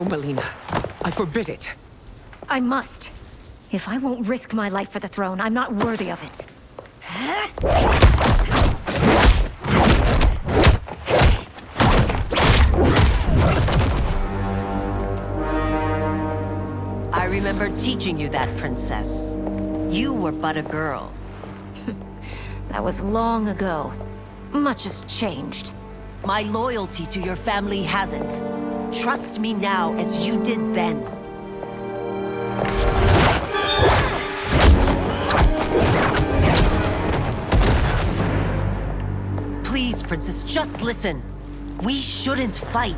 Melina, I forbid it. I must. If I won't risk my life for the throne, I'm not worthy of it. I remember teaching you that, princess. You were but a girl. That was long ago. Much has changed. My loyalty to your family hasn't. Trust me now as you did then. Please, princess, just listen. We shouldn't fight.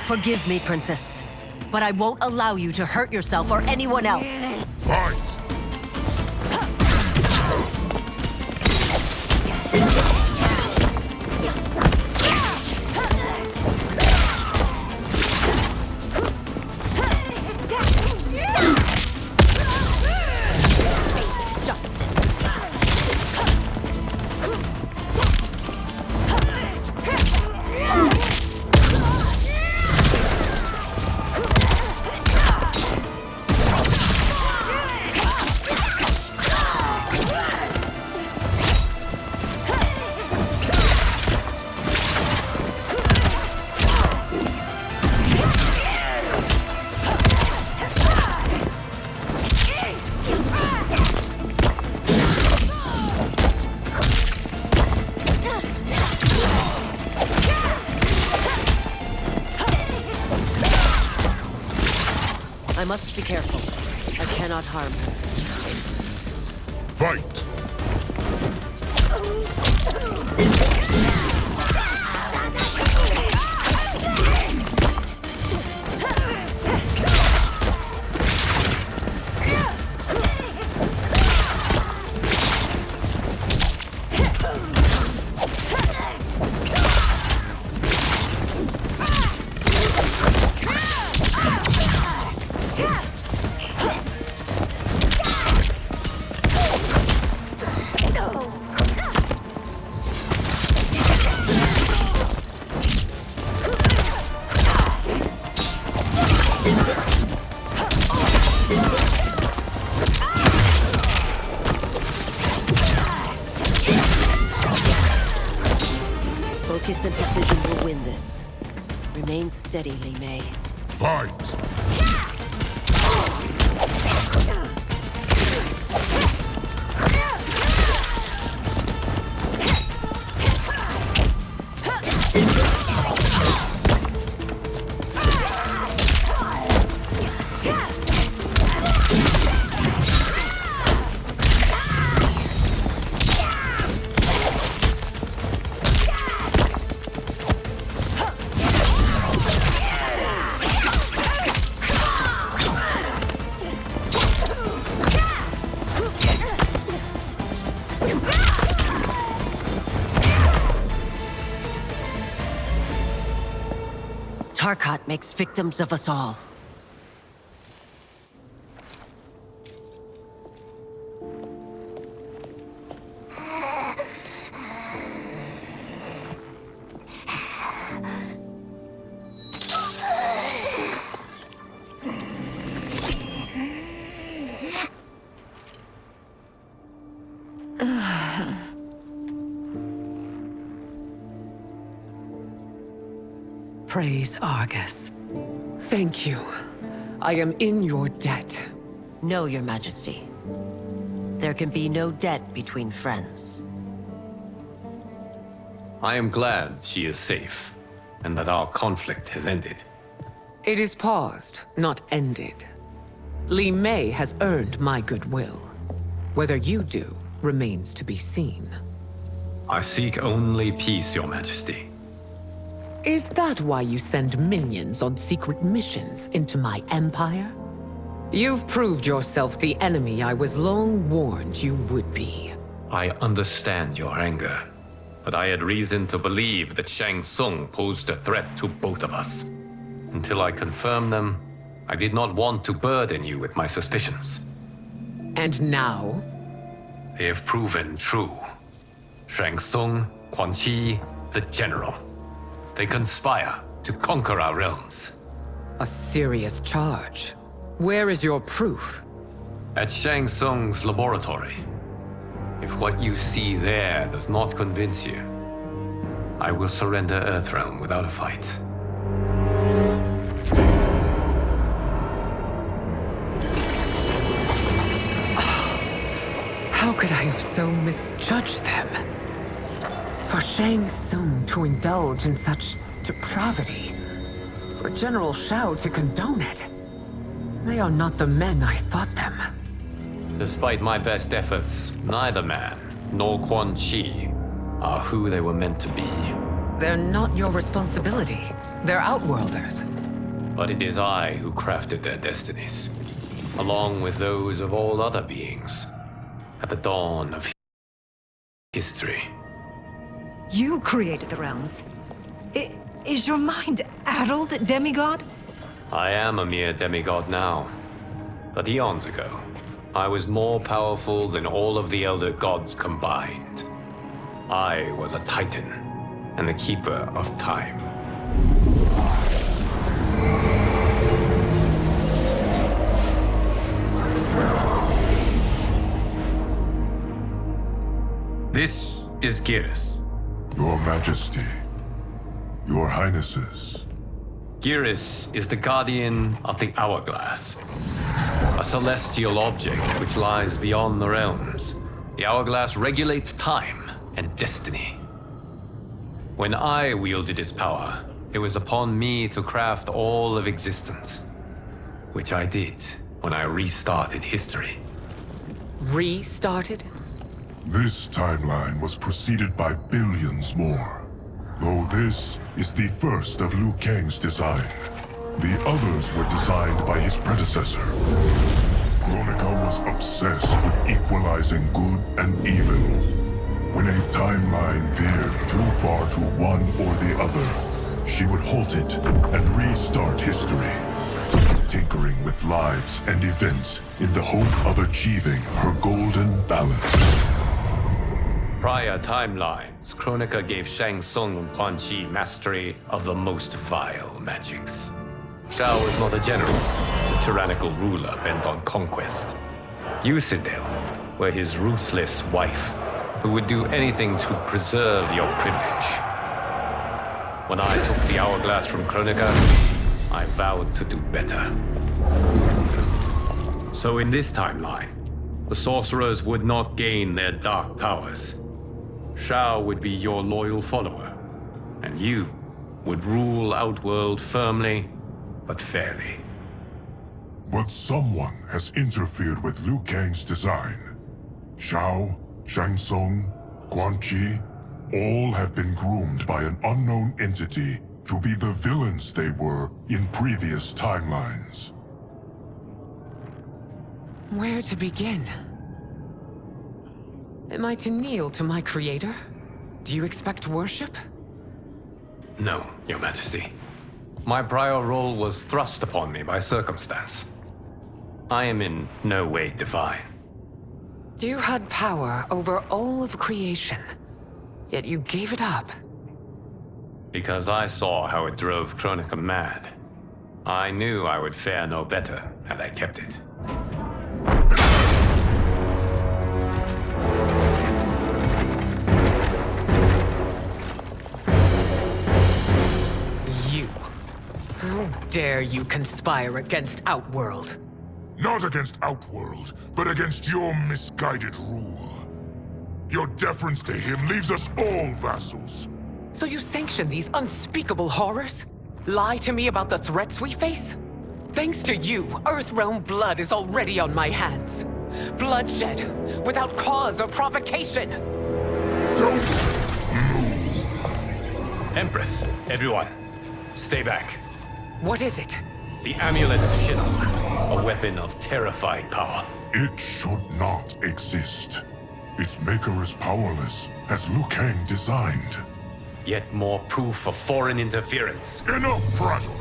Forgive me, princess, but I won't allow you to hurt yourself or anyone else. Fight! I must be careful. I cannot harm her. Fight! Focus and precision will win this. Remain steady, Li Mei. Fight! Tarkat makes victims of us all. Praise Argus. Thank you. I am in your debt. No, Your Majesty. There can be no debt between friends. I am glad she is safe, and that our conflict has ended. It is paused, not ended. Li Mei has earned my goodwill. Whether you do remains to be seen. I seek only peace, Your Majesty. Is that why you send minions on secret missions into my empire? You've proved yourself the enemy I was long warned you would be. I understand your anger, but I had reason to believe that Shang Tsung posed a threat to both of us. Until I confirm them, I did not want to burden you with my suspicions. And now? They have proven true. Shang Tsung, Quan Chi, the general. They conspire to conquer our realms. A serious charge. Where is your proof? At Shang Tsung's laboratory. If what you see there does not convince you, I will surrender Earthrealm without a fight. How could I have so misjudged them? For Shang Tsung to indulge in such depravity, for General Shao to condone it. They are not the men I thought them. Despite my best efforts, neither man nor Quan Chi are who they were meant to be. They're not your responsibility. They're Outworlders. But it is I who crafted their destinies, along with those of all other beings, at the dawn of history. You created the realms. Is your mind addled, demigod? I am a mere demigod now. But eons ago, I was more powerful than all of the Elder Gods combined. I was a Titan, and the Keeper of Time. This is Geras. Your Majesty, Your Highnesses. Geras is the guardian of the Hourglass, a celestial object which lies beyond the realms. The Hourglass regulates time and destiny. When I wielded its power, it was upon me to craft all of existence, which I did when I restarted history. Restarted? This timeline was preceded by billions more. Though this is the first of Liu Kang's design. The others were designed by his predecessor. Kronika was obsessed with equalizing good and evil. When a timeline veered too far to one or the other, she would halt it and restart history, tinkering with lives and events in the hope of achieving her golden balance. Prior timelines, Kronika gave Shang Tsung and Quan Chi mastery of the most vile magics. Shao was not a general, a tyrannical ruler bent on conquest. Yusidel were his ruthless wife, who would do anything to preserve your privilege. When I took the Hourglass from Kronika, I vowed to do better. So in this timeline, the sorcerers would not gain their dark powers. Shao would be your loyal follower, and you would rule Outworld firmly, but fairly. But someone has interfered with Liu Kang's design. Shao, Shang Tsung, Quan Chi, all have been groomed by an unknown entity to be the villains they were in previous timelines. Where to begin? Am I to kneel to my creator? Do you expect worship? No, Your Majesty. My prior role was thrust upon me by circumstance. I am in no way divine. You had power over all of creation, yet you gave it up. Because I saw how it drove Kronika mad. I knew I would fare no better had I kept it. You. How dare you conspire against Outworld? Not against Outworld, but against your misguided rule. Your deference to him leaves us all vassals. So you sanction these unspeakable horrors? Lie to me about the threats we face? Thanks to you, Earthrealm blood is already on my hands. Bloodshed, without cause or provocation. Don't move. Empress, everyone, stay back. What is it? The Amulet of Shinnok, a weapon of terrifying power. It should not exist. Its maker is powerless, as Liu Kang designed. Yet more proof of foreign interference. Enough prattle!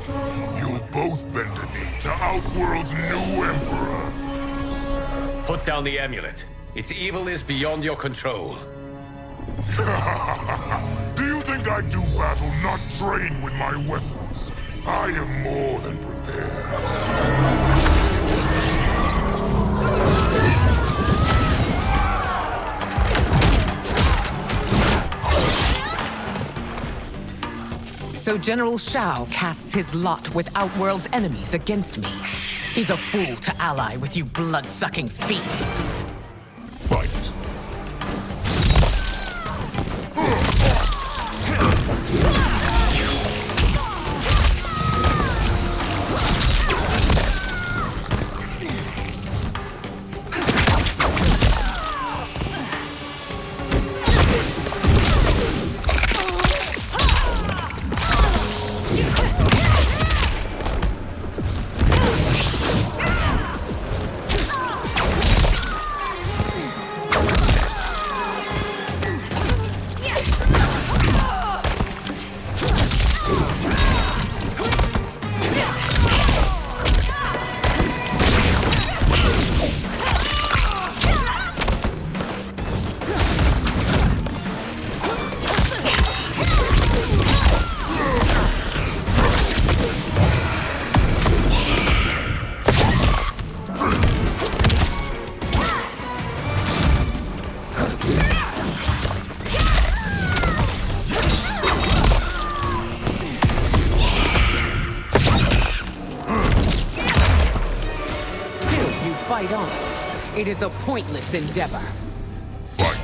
You both bend a knee to Outworld's new emperor. Put down the amulet. Its evil is beyond your control. Do you think I do battle not trained with my weapons? I am more than prepared. So General Shao casts his lot with Outworld's enemies against me. He's a fool to ally with you blood-sucking fiends. Fight. Fight on. It is a pointless endeavor. Fight.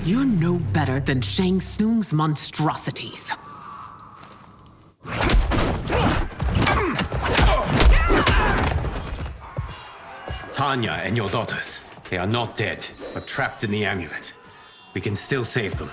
You're no better than Shang Tsung's monstrosities. Tanya and your daughters. They are not dead, but trapped in the amulet. We can still save them.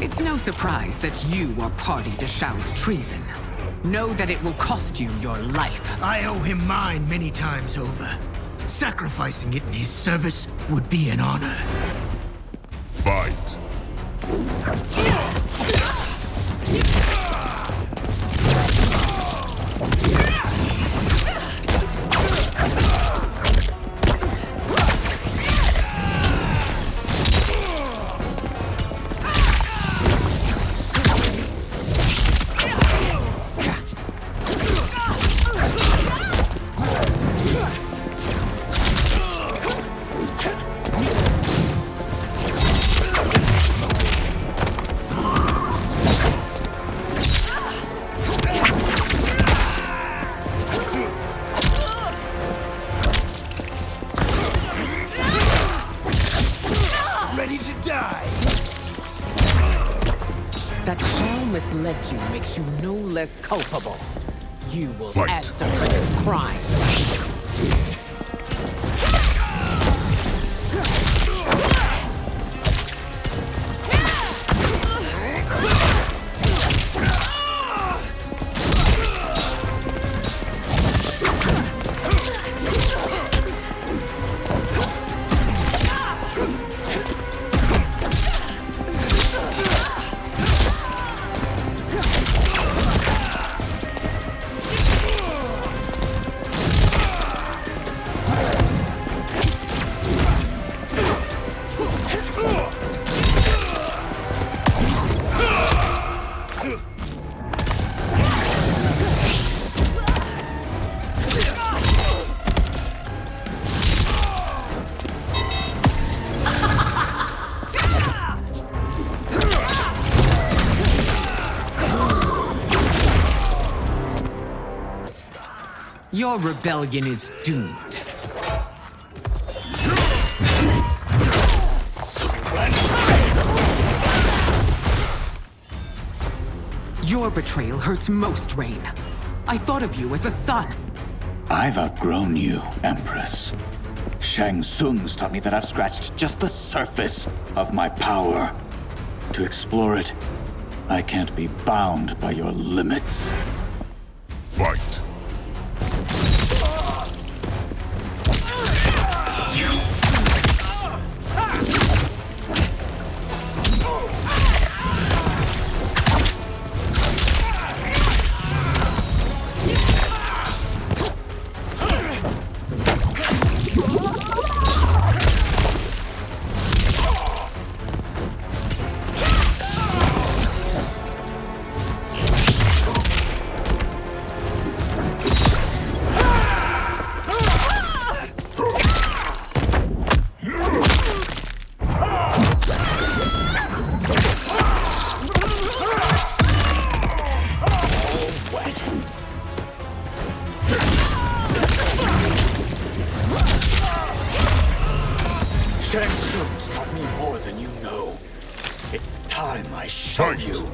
It's no surprise that you are party to Shao's treason. Know that it will cost you your life. I owe him mine many times over. Sacrificing it in his service would be an honor. Fight. Ready to die! That Shao misled you makes you no less culpable. You will Fight. answer for this crime. Your rebellion is doomed. Your betrayal hurts most, Rain. I thought of you as a son. I've outgrown you, Empress. Shang Tsung's taught me that I've scratched just the surface of my power. To explore it, I can't be bound by your limits. Fight! Shang Tsung's taught me more than you know. It's time I show you.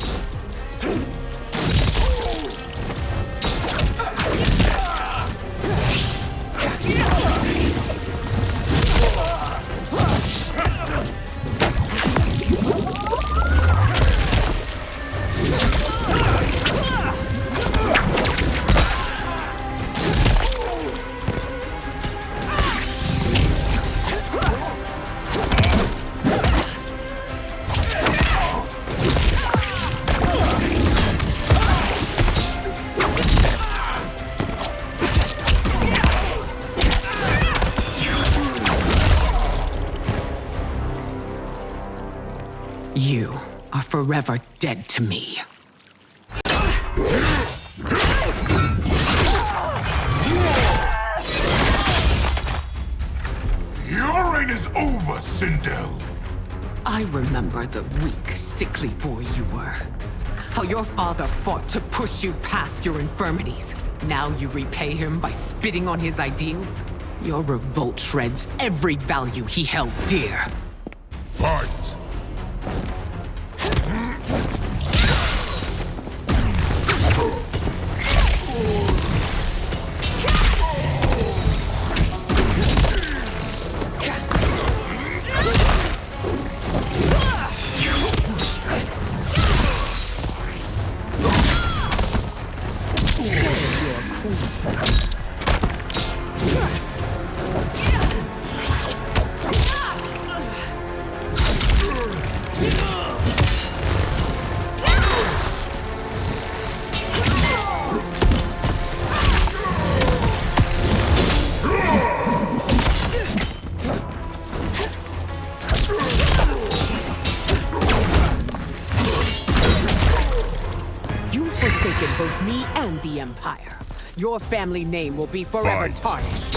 You are forever dead to me. Your reign is over, Sindel. I remember the weak, sickly boy you were. How your father fought to push you past your infirmities. Now you repay him by spitting on his ideals? Your revolt shreds every value he held dear. Fight! You've forsaken both me and the Empire. Your family name will be forever Fight. tarnished.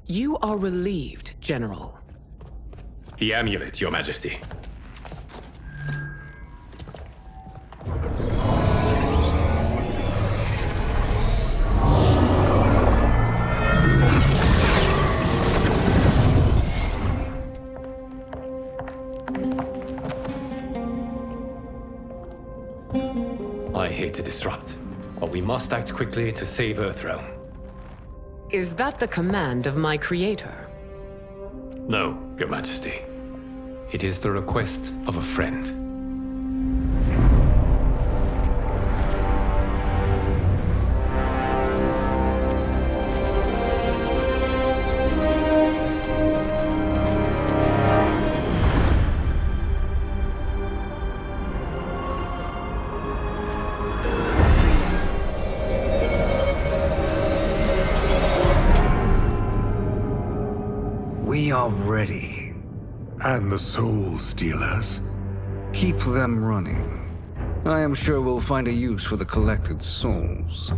You are relieved, General. The amulet, Your Majesty. hate to disrupt, but we must act quickly to save Earthrealm. Is that the command of my creator? No, Your Majesty. It is the request of a friend. We are ready. And the Soul Stealers? Keep them running. I am sure we'll find a use for the collected souls.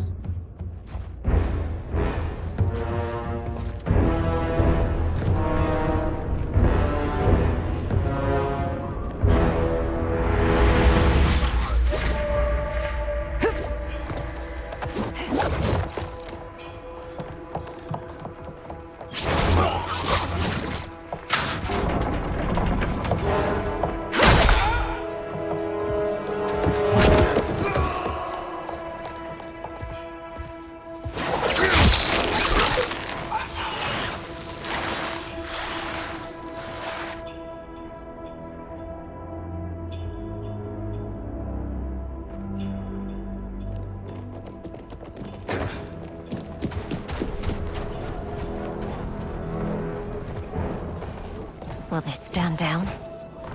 Will they stand down,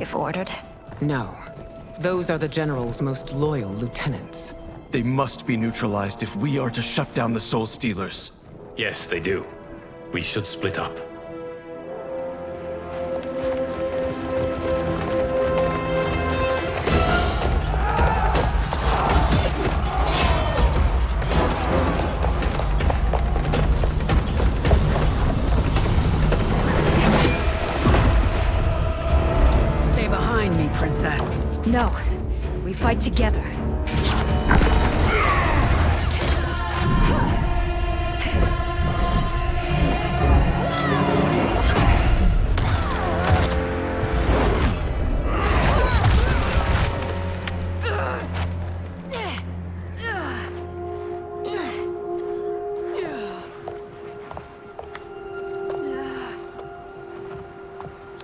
if ordered? No. Those are the General's most loyal lieutenants. They must be neutralized if we are to shut down the Soul Stealers. Yes, they do. We should split up. Stay behind me, Princess. No. We fight together.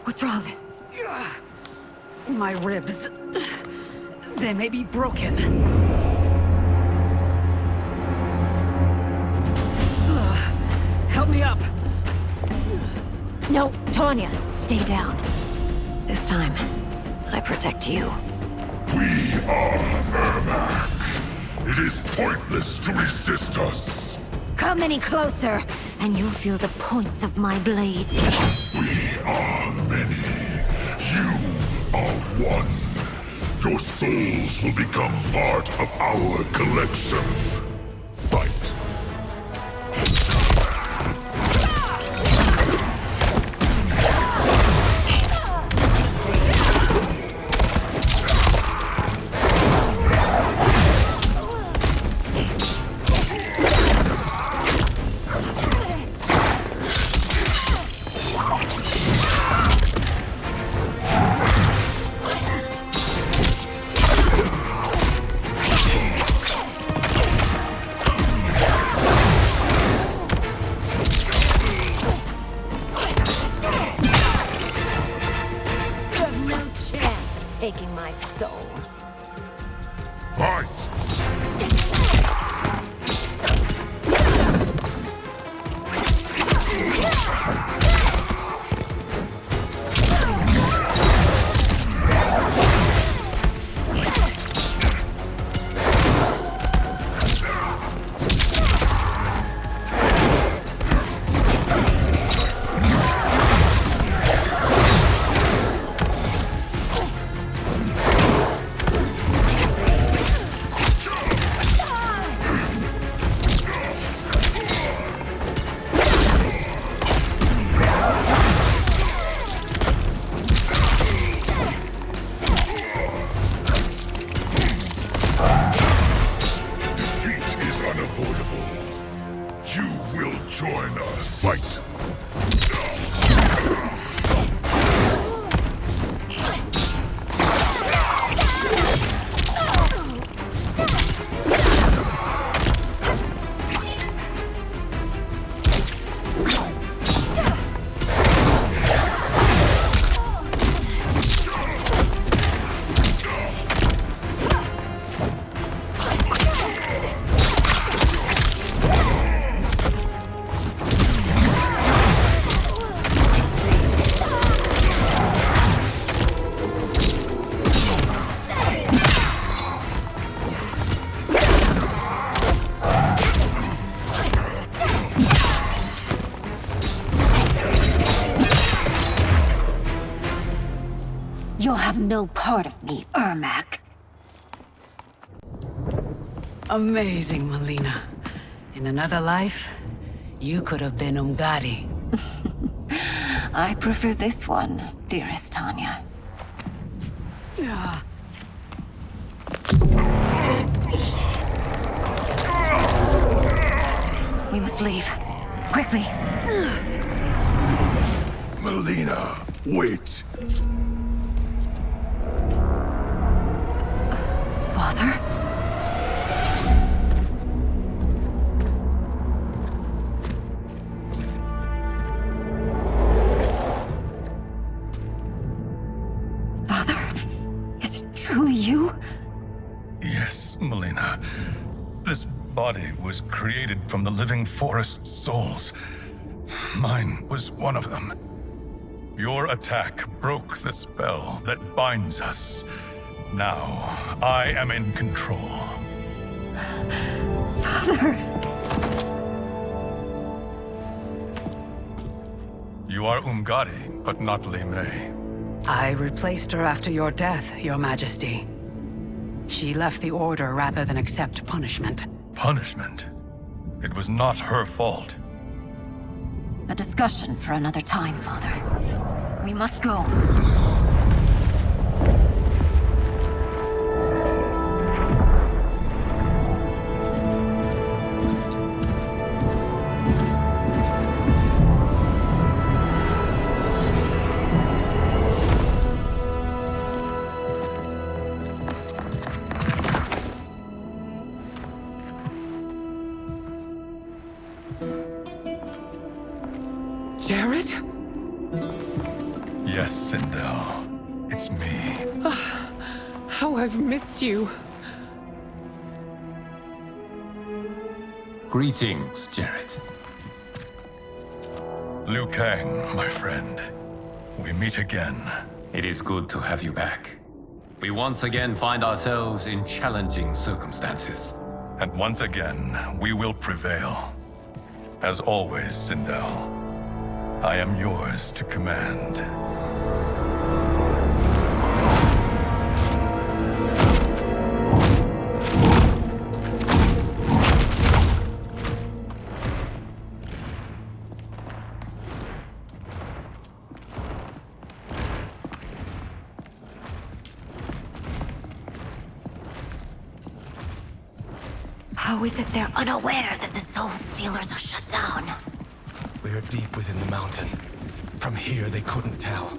What's wrong? My ribs. They may be broken. Help me up. No, Tanya, stay down. This time, I protect you. We are Ermac. It is pointless to resist us. Come any closer, and you'll feel the points of my blades. We are many. You are one. Your souls will become part of our collection. Fight. have no part of me, Ermac. Amazing, Melina. In another life, you could have been Umgadi. I prefer this one, dearest Tanya. We must leave. Quickly. Melina, wait. Father? Father? Is it truly you? Yes, Melina. This body was created from the living forest's souls. Mine was one of them. Your attack broke the spell that binds us. Now, I am in control. Father! You are Umgadi, but not Li Mei. I replaced her after your death, Your Majesty. She left the Order rather than accept punishment. Punishment? It was not her fault. A discussion for another time, Father. We must go. Jared? Yes, Sindel. It's me. How I've missed you. Greetings, Jared. Liu Kang, my friend. We meet again. It is good to have you back. We once again find ourselves in challenging circumstances. And once again, we will prevail. As always, Sindel, I am yours to command. How is it they're unaware that the Soul Stealers are shut down? We are deep within the mountain. From here, they couldn't tell.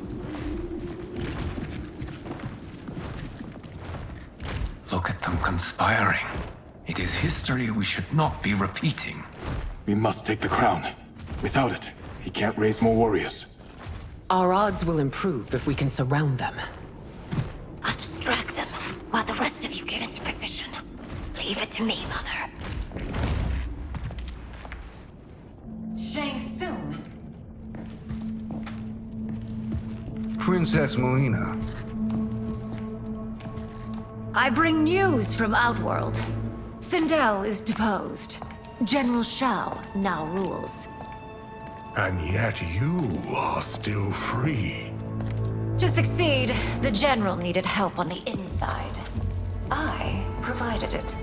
Look at them conspiring. It is history we should not be repeating. We must take the crown. Without it, he can't raise more warriors. Our odds will improve if we can surround them. I'll distract them while the rest of you get into position. Leave it to me, Mother. Shang Tsung. Princess Melina. I bring news from Outworld. Sindel is deposed. General Shao now rules. And yet you are still free. To succeed, the General needed help on the inside. I provided it.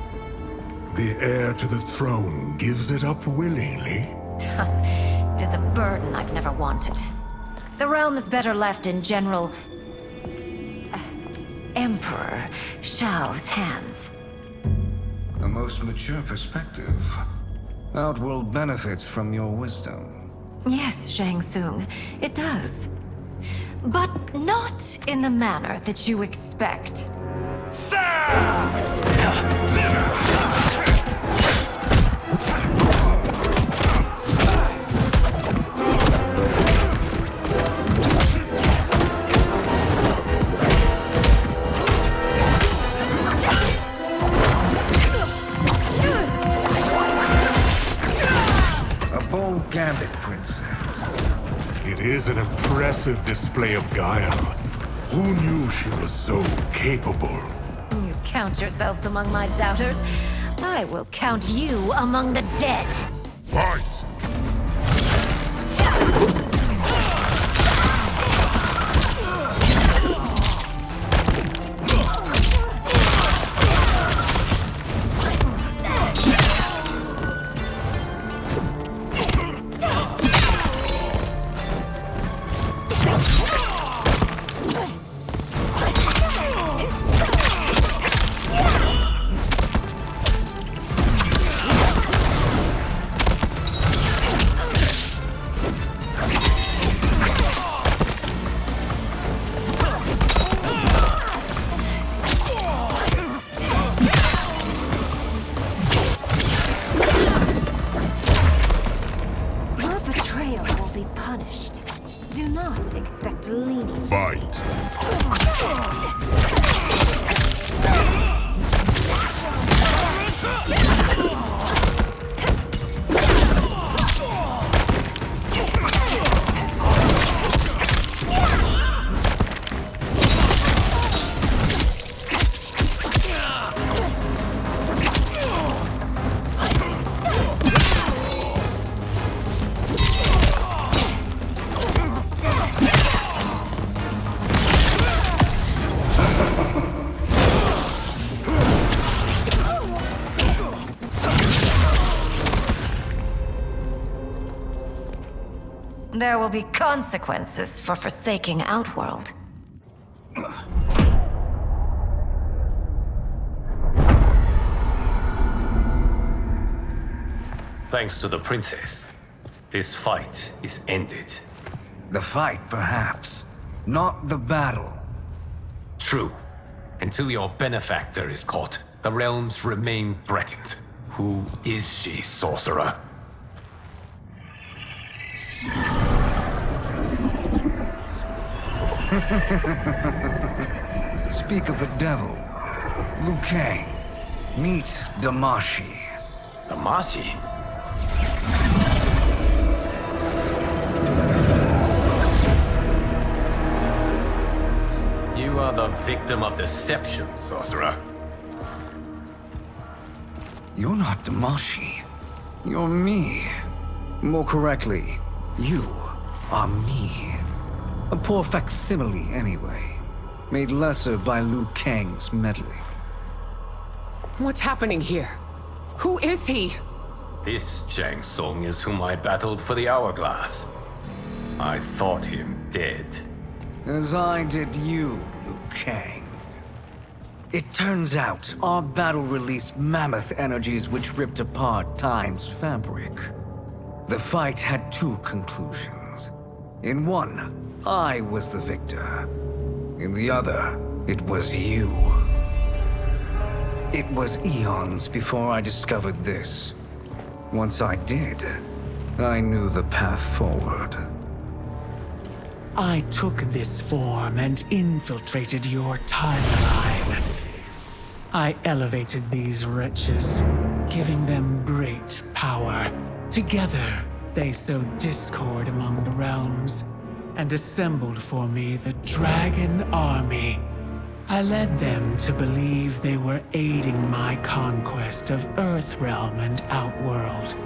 The heir to the throne gives it up willingly. It is a burden I've never wanted. The realm is better left in General... Emperor Shao's hands. A most mature perspective. Outworld benefits from your wisdom. Yes, Shang Tsung, it does. But not in the manner that you expect. A bold gambit, Princess. It is an impressive display of guile. Who knew she was so capable? You count yourselves among my doubters. I will count you among the dead. Fight! There will be consequences for forsaking Outworld. Thanks to the princess, this fight is ended. The fight, perhaps. Not the battle. True. Until your benefactor is caught, the realms remain threatened. Who is she, sorcerer? Speak of the devil. Liu Kang. Meet Damashi. Damashi? You are the victim of deception, sorcerer. You're not Damashi. You're me. More correctly, you are me. A poor facsimile, anyway. Made lesser by Liu Kang's meddling. What's happening here? Who is he? This Shang Tsung is whom I battled for the Hourglass. I thought him dead. As I did you, Liu Kang. It turns out our battle released mammoth energies which ripped apart time's fabric. The fight had two conclusions. In one, I was the victor. In the other, it was you. It was eons before I discovered this. Once I did, I knew the path forward. I took this form and infiltrated your timeline. I elevated these wretches, giving them great power. Together, they sowed discord among the realms, and assembled for me the Dragon Army. I led them to believe they were aiding my conquest of Earthrealm and Outworld.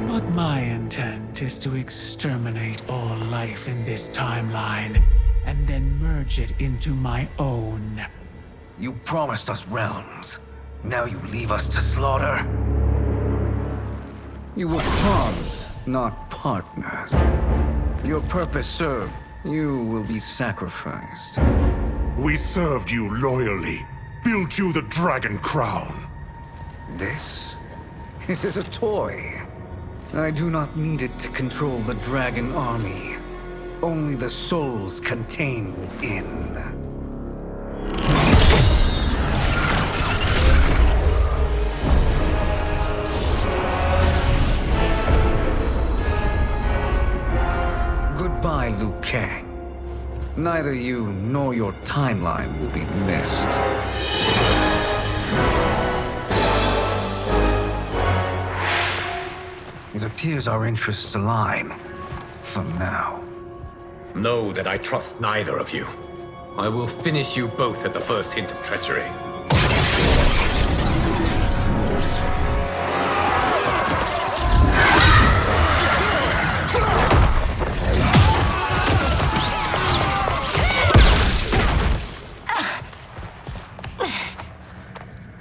But my intent is to exterminate all life in this timeline, and then merge it into my own. You promised us realms. Now you leave us to slaughter? You were pawns, not partners. Your purpose served. You will be sacrificed. We served you loyally, built you the Dragon Crown. This? It is a toy. I do not need it to control the Dragon Army. Only the souls contained within. Goodbye, Liu Kang. Neither you nor your timeline will be missed. It appears our interests align. For now. Know that I trust neither of you. I will finish you both at the first hint of treachery.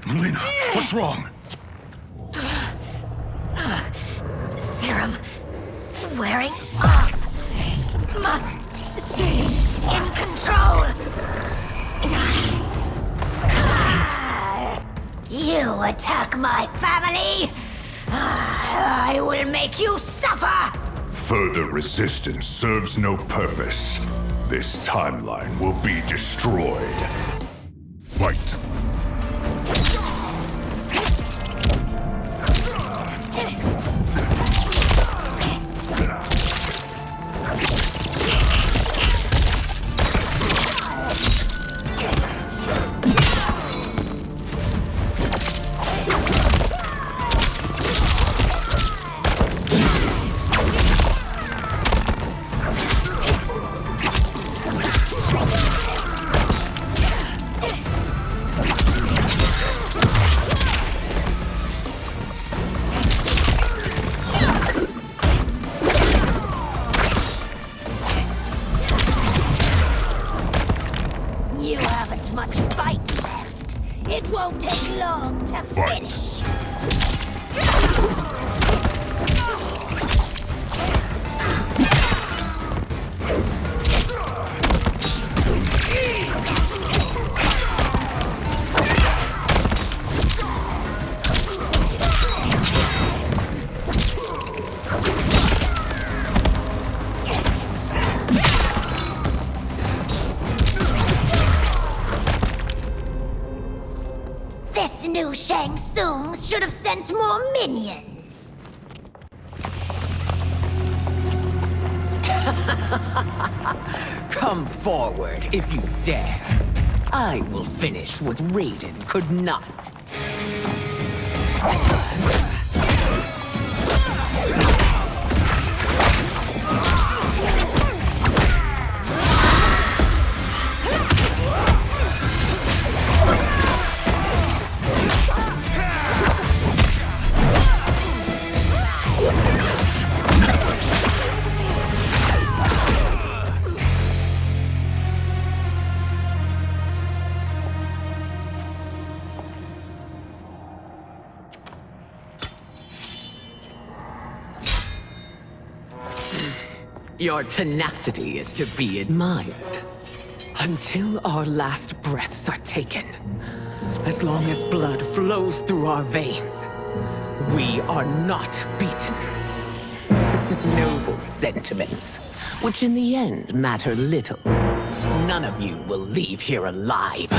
Melina, what's wrong? Serum wearing off. Must stay in control. You attack my family. I will make you suffer. Further resistance serves no purpose. This timeline will be destroyed. Fight! Songs should have sent more minions. Come forward if you dare. I will finish what Raiden could not. Your tenacity is to be admired. Until our last breaths are taken, as long as blood flows through our veins, we are not beaten. Noble sentiments, which in the end matter little. None of you will leave here alive.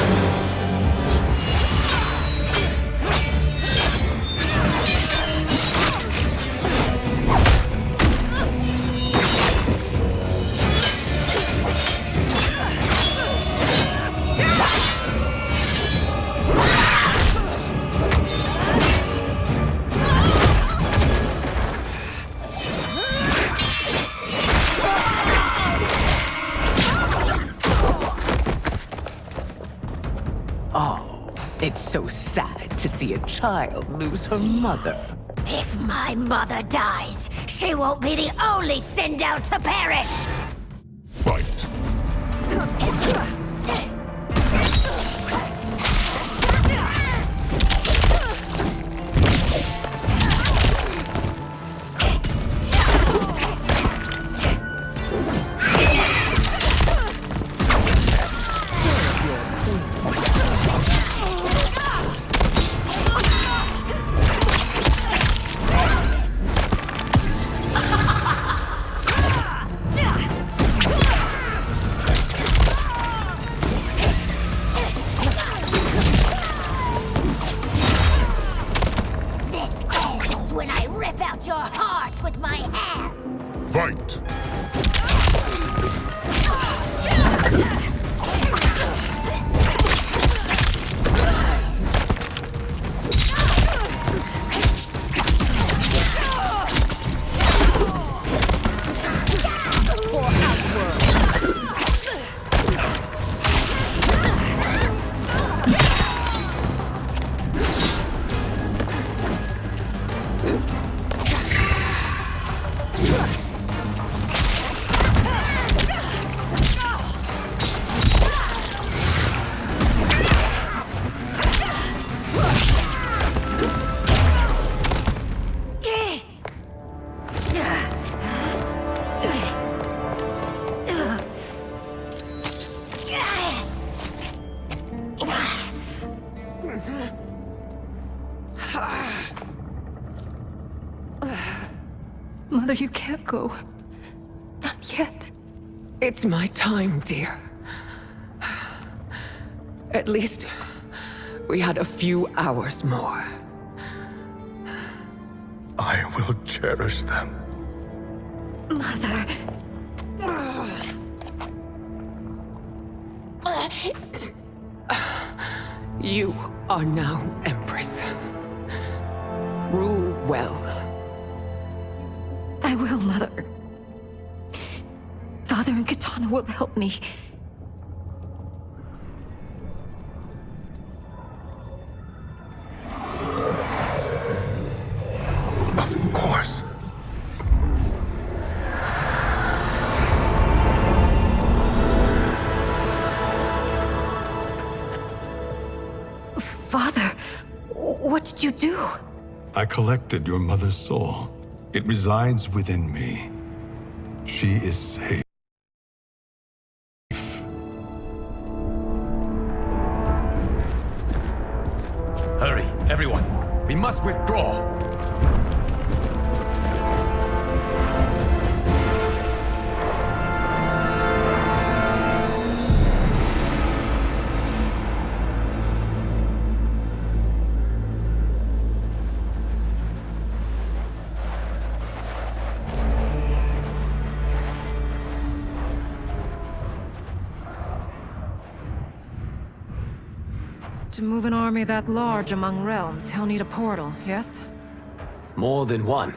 It's so sad to see a child lose her mother. If my mother dies, she won't be the only Sindel to perish! Fight! When I rip out your heart with my hands! Fight! Mother, you can't go. Not yet. It's my time, dear. At least, we had a few hours more. I will cherish them. Mother... You are now Empress. Rule well. I will, Mother. Father and Katana will help me. Of course. Father, what did you do? I collected your mother's soul. It resides within me. She is safe. Hurry, everyone. We must withdraw. To move an army that large among realms, he'll need a portal, yes? More than one.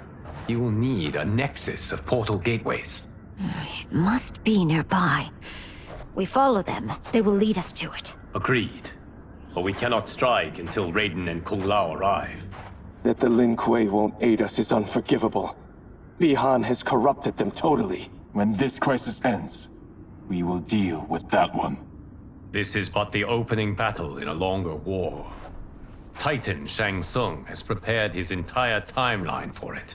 You will need a nexus of portal gateways. It must be nearby. We follow them, they will lead us to it. Agreed. But we cannot strike until Raiden and Kung Lao arrive. That the Lin Kuei won't aid us is unforgivable. Bihan has corrupted them totally. When this crisis ends, we will deal with that one. This is but the opening battle in a longer war. Titan Shang Tsung has prepared his entire timeline for it.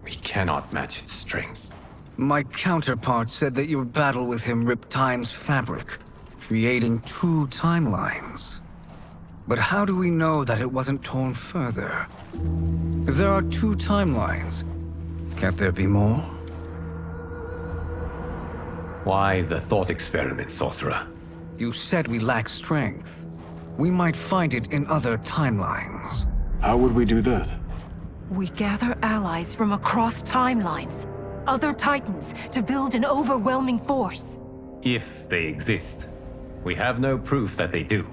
We cannot match its strength. My counterpart said that your battle with him ripped time's fabric, creating two timelines. But how do we know that it wasn't torn further? If there are two timelines, can't there be more? Why the thought experiment, Sorcerer? You said we lack strength. We might find it in other timelines. How would we do that? We gather allies from across timelines, other Titans, to build an overwhelming force. If they exist. We have no proof that they do.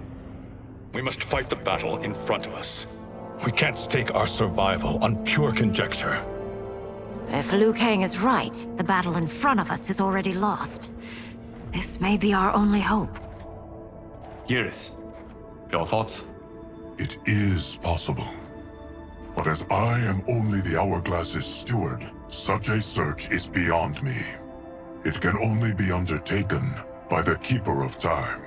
We must fight the battle in front of us. We can't stake our survival on pure conjecture. If Liu Kang is right, the battle in front of us is already lost. This may be our only hope. Geras, your thoughts? It is possible. But as I am only the Hourglass's steward, such a search is beyond me. It can only be undertaken by the Keeper of Time.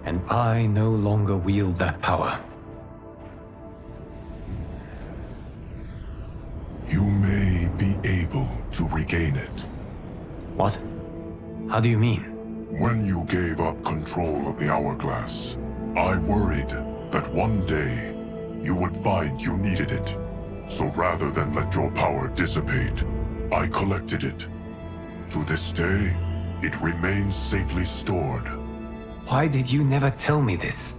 And I no longer wield that power. You may be able to regain it. What? How do you mean? When you gave up control of the Hourglass, I worried that one day you would find you needed it. So rather than let your power dissipate, I collected it. To this day, it remains safely stored. Why did you never tell me this?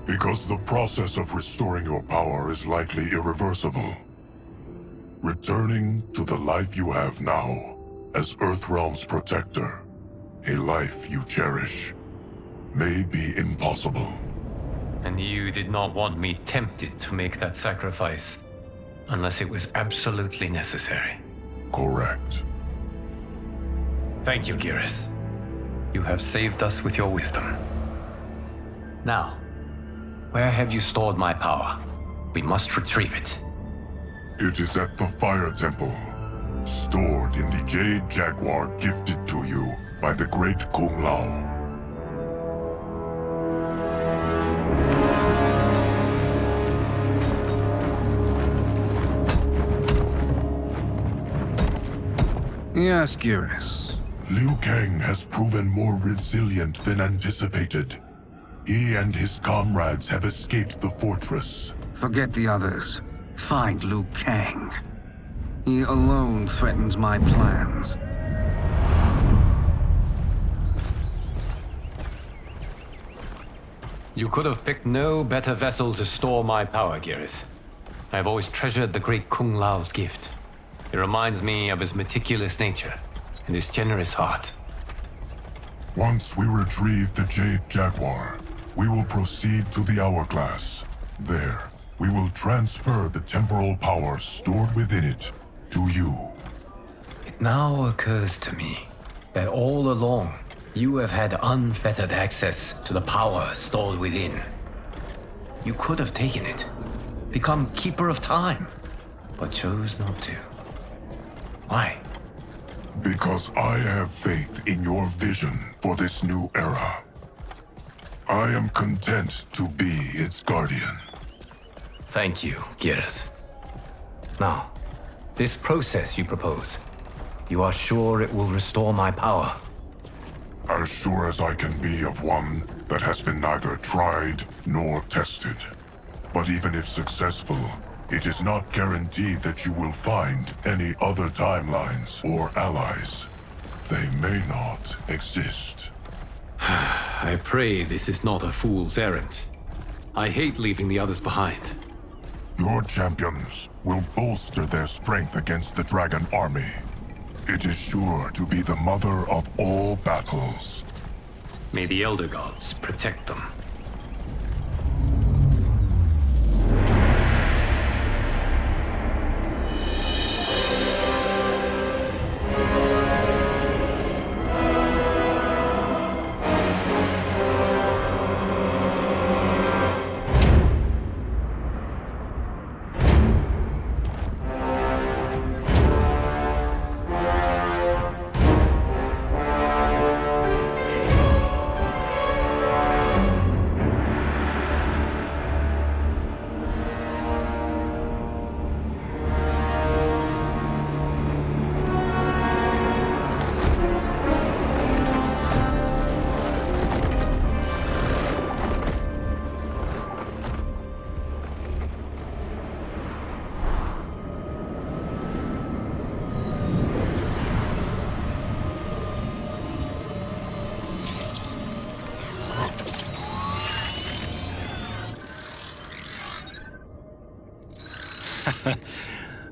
Because the process of restoring your power is likely irreversible. Returning to the life you have now, as Earthrealm's protector, a life you cherish, may be impossible. And you did not want me tempted to make that sacrifice, unless it was absolutely necessary. Correct. Thank you, Geras. You have saved us with your wisdom. Now, where have you stored my power? We must retrieve it. It is at the Fire Temple, stored in the Jade Jaguar gifted to you by the great Kung Lao. Yes, Geras. Liu Kang has proven more resilient than anticipated. He and his comrades have escaped the fortress. Forget the others. Find Liu Kang. He alone threatens my plans. You could have picked no better vessel to store my power, Geras. I have always treasured the great Kung Lao's gift. It reminds me of his meticulous nature and his generous heart. Once we retrieve the Jade Jaguar, we will proceed to the Hourglass. There, we will transfer the temporal power stored within it to you. It now occurs to me that all along, you have had unfettered access to the power stored within. You could have taken it, become Keeper of Time, but chose not to. Why? Because I have faith in your vision for this new era. I am content to be its guardian. Thank you, Geras. Now, this process you propose, you are sure it will restore my power? As sure as I can be of one that has been neither tried nor tested. But even if successful, it is not guaranteed that you will find any other timelines or allies. They may not exist. I pray this is not a fool's errand. I hate leaving the others behind. Your champions will bolster their strength against the Dragon Army. It is sure to be the mother of all battles. May the Elder Gods protect them.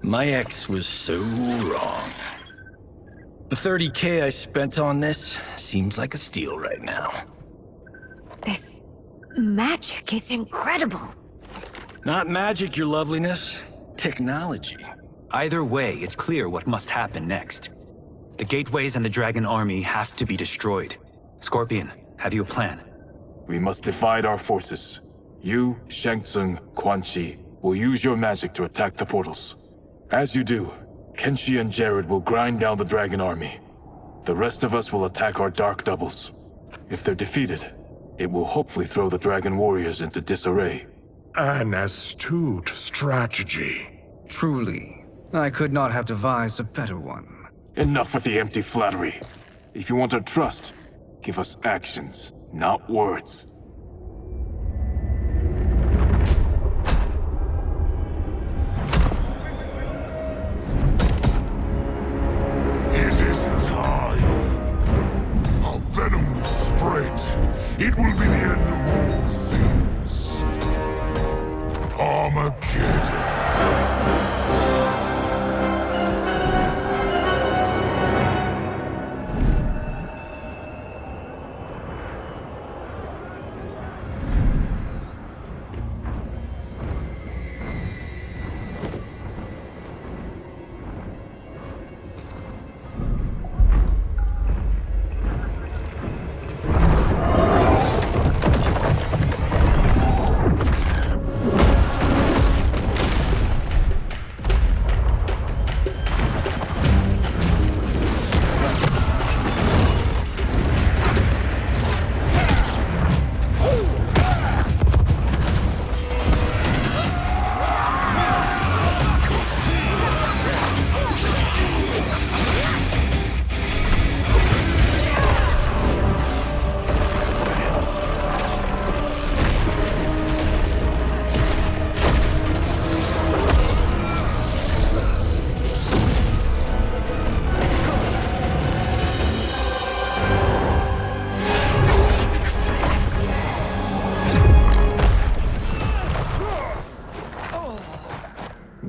My ex was so wrong. The 30K I spent on this seems like a steal right now. This magic is incredible. Not magic, your loveliness. Technology. Either way, it's clear what must happen next. The gateways and the Dragon Army have to be destroyed. Scorpion, have you a plan? We must divide our forces. You, Shang Tsung, Quan Chi, will use your magic to attack the portals. As you do, Kenshi and Jared will grind down the Dragon Army. The rest of us will attack our dark doubles. If they're defeated, it will hopefully throw the Dragon Warriors into disarray. An astute strategy. Truly, I could not have devised a better one. Enough with the empty flattery. If you want our trust, give us actions, not words. It is time. Our venom will spread. It will be the end of all things. Armageddon.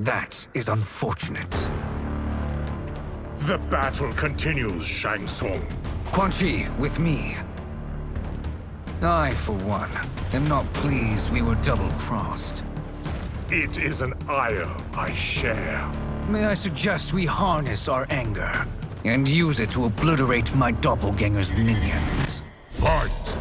That is unfortunate. The battle continues, Shang Tsung. Quan Chi, with me. I, for one, am not pleased we were double-crossed. It is an ire I share. May I suggest we harness our anger and use it to obliterate my doppelganger's minions? Fight!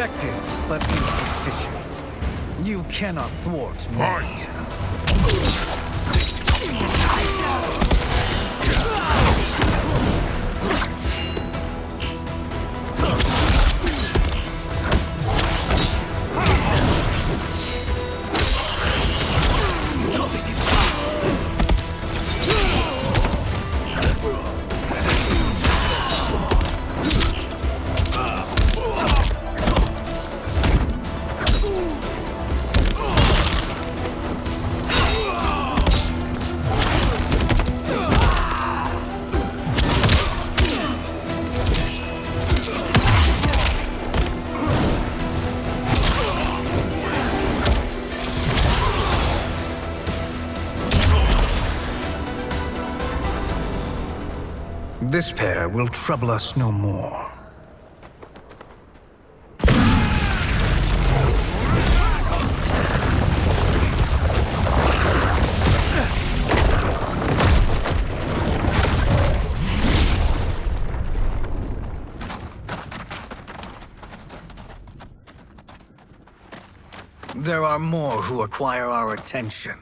Effective, but insufficient. You cannot thwart me. Fight! This pair will trouble us no more. There are more who acquire our attention.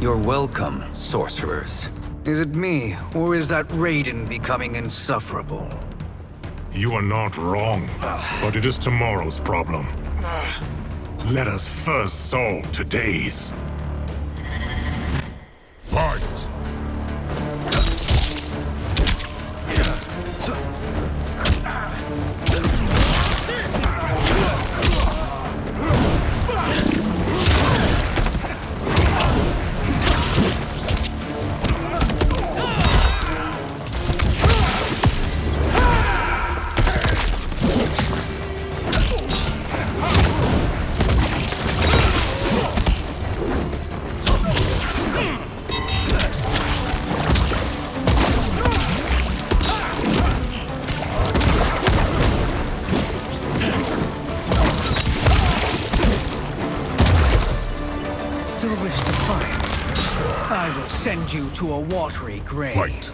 You're welcome, sorcerers. Is it me, or is that Raiden becoming insufferable? You are not wrong, but it is tomorrow's problem. Let us first solve today's. Fight! Still wish to fight? I will send you to a watery grave. Fight!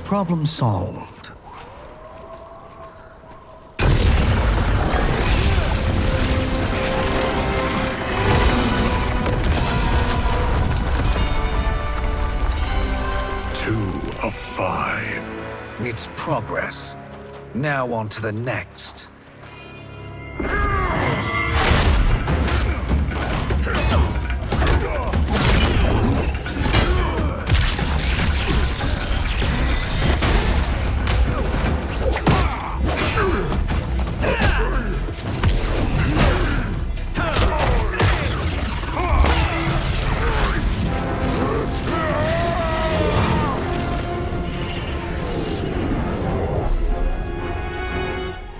Problem solved. Two of 5. It's progress. Now on to the next.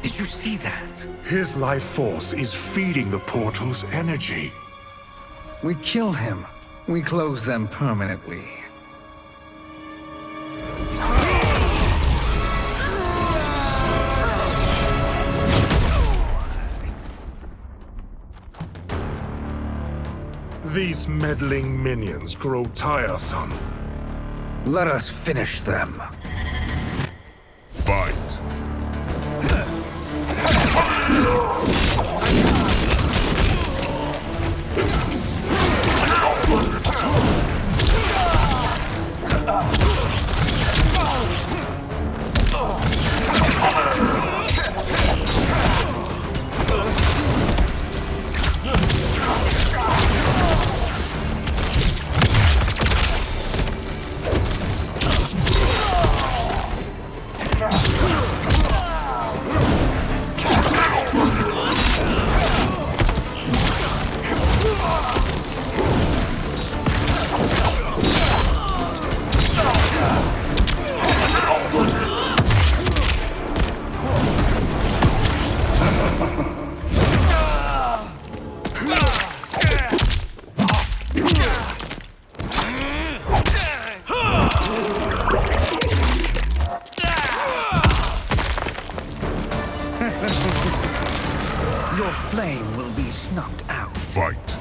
Did you see that? His life force is feeding the portal's energy. We kill him. We close them permanently. These meddling minions grow tiresome. Let us finish them. Fight! Your flame will be snuffed out. Fight!